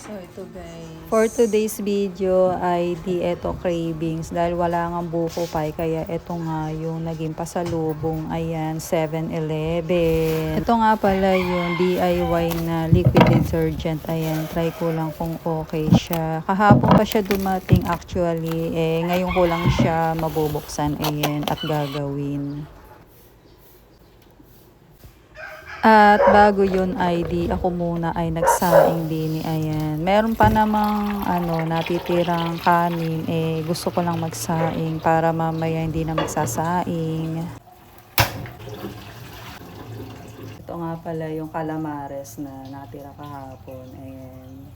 So ito guys, For today's video ay di eto cravings dahil wala nga buko pie kaya eto nga yung naging pasalubong. Ayan, 7-Eleven. Ito nga pala yung DIY na liquid detergent. Ayan, try ko lang kung okay siya. Kahapon pa siya dumating actually. Ngayon ko lang siya mabubuksan. Ayan, at gagawin. At bago yun ay di ako muna ay nagsaing din. Ayan. Meron pa namang natitirang kanin. Gusto ko lang magsaing para mamaya hindi na magsasaing. Ito nga pala yung calamares na natira kahapon. Ayan.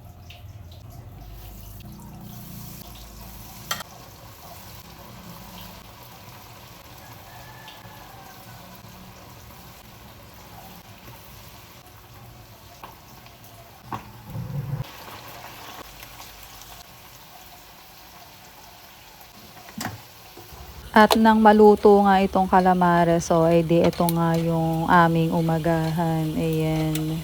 At nang maluto nga itong calamares, so di ito nga yung aming umagahan. Ayan.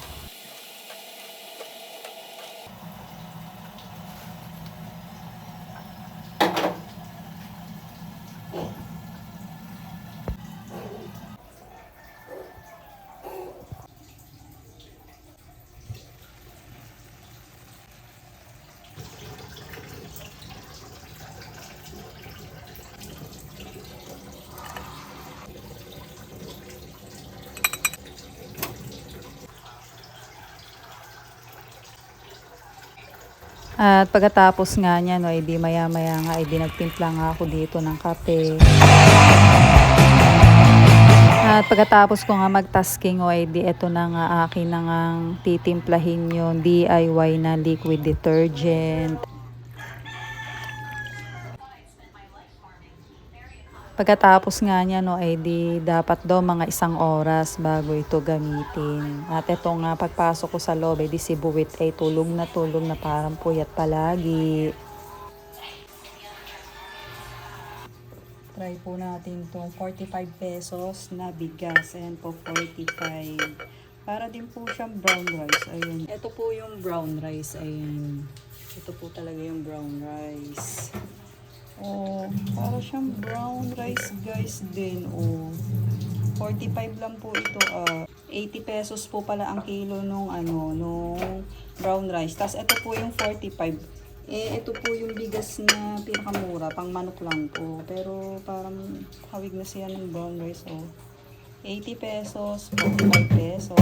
At pagkatapos nga niya, di maya-maya nga, di nagtimpla nga ako dito ng kape. At pagkatapos ko nga mag-tasking, di ito na nga akin na nga titimplahin yung DIY na liquid detergent. Pagkatapos nga niya, di dapat daw mga 1 oras bago ito gamitin. At ito nga, pagpasok ko sa loob, di si Buwit ay tulog na parang puyat palagi. Try po natin itong 45 pesos na bigas. Ayan po, 45. Para din po siyang brown rice. Ayan. Ito po yung brown rice. Ayan. Ito po talaga yung brown rice. Oh, para siyang brown rice guys din. Oh, 45 lang po ito. 80 pesos po pala ang kilo nung nung brown rice. Tapos ito po yung 45. Ito po yung bigas na pinakamura, pang manok lang po. Pero parang hawig na siya ng brown rice. Oh, 80 pesos, 45 pesos.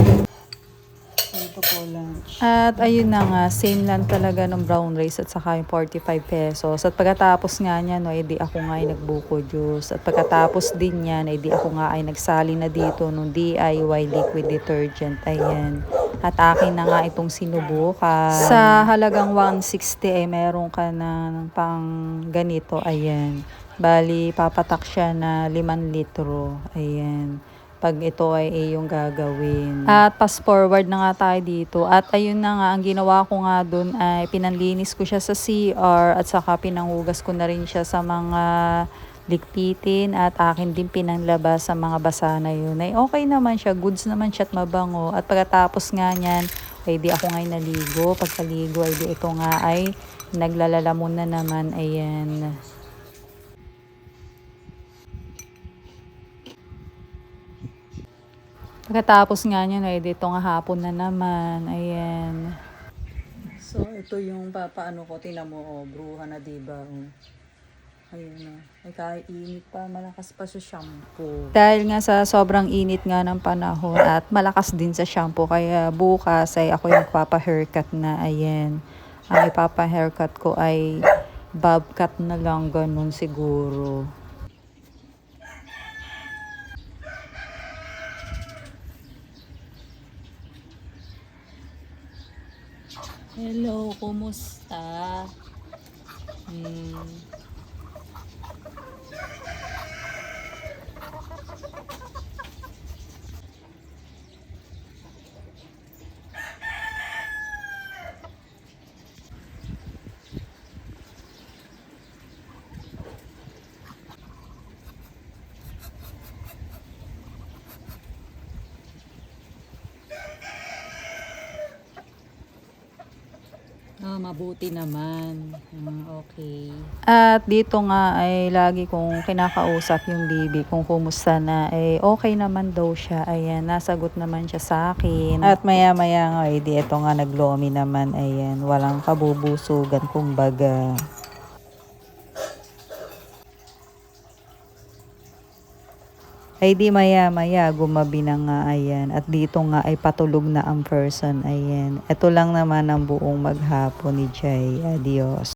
Ito po lunch. At ayun na nga, same lang talaga ng brown rice at saka yung 45 pesos. At pagkatapos nga niya, di ako nga ay nagbuko juice. At pagkatapos din niya, di ako nga ay nagsali na dito nung DIY liquid detergent. Ayan. At akin na nga itong sinubukan. Sa halagang 160 meron ka na pang ganito. Ayan. Bali, papatak siya na 5 litro. Ayan. Pag ito ay iyong gagawin. At fast forward na nga tayo dito. At ayun na nga, ang ginawa ko nga dun ay pinanlinis ko siya sa CR at saka pinanghugas ko na rin siya sa mga likpitin at akin din pinanglabas sa mga basa na yun. Ay okay naman siya, goods naman siya at mabango. At pagkatapos nga niyan, ay di ako ngay naligo. Pagkaligo ay di ito nga ay naglalalamon na naman. Ayan. Pagkatapos nga niya, dito nga hapon na naman. Ayan. So, ito yung papaano ko. Tingnan mo, bruha na diba? Ayun na. Ay, kainit pa. Malakas pa sa shampoo. Dahil nga sa sobrang init nga ng panahon at malakas din sa shampoo. Kaya bukas ay ako yung papa-haircut na. Ayan. Ang ipapa-haircut ko ay bob cut na lang. Ganun siguro. Hello, kumusta? Mabuti naman. Okay. At dito nga ay lagi kong kinakausap yung bibi kung kumusta na. Okay naman daw siya. Ayan, nasagot naman siya sa akin. At maya-maya nga, di ito nga naglomi naman. Ayan, walang kabubusugan kumbaga. Ay di maya-maya gumabi na nga, ayan. At dito nga ay patulog na ang person, ayan. Ito lang naman ang buong maghapon ni Jay. Adios.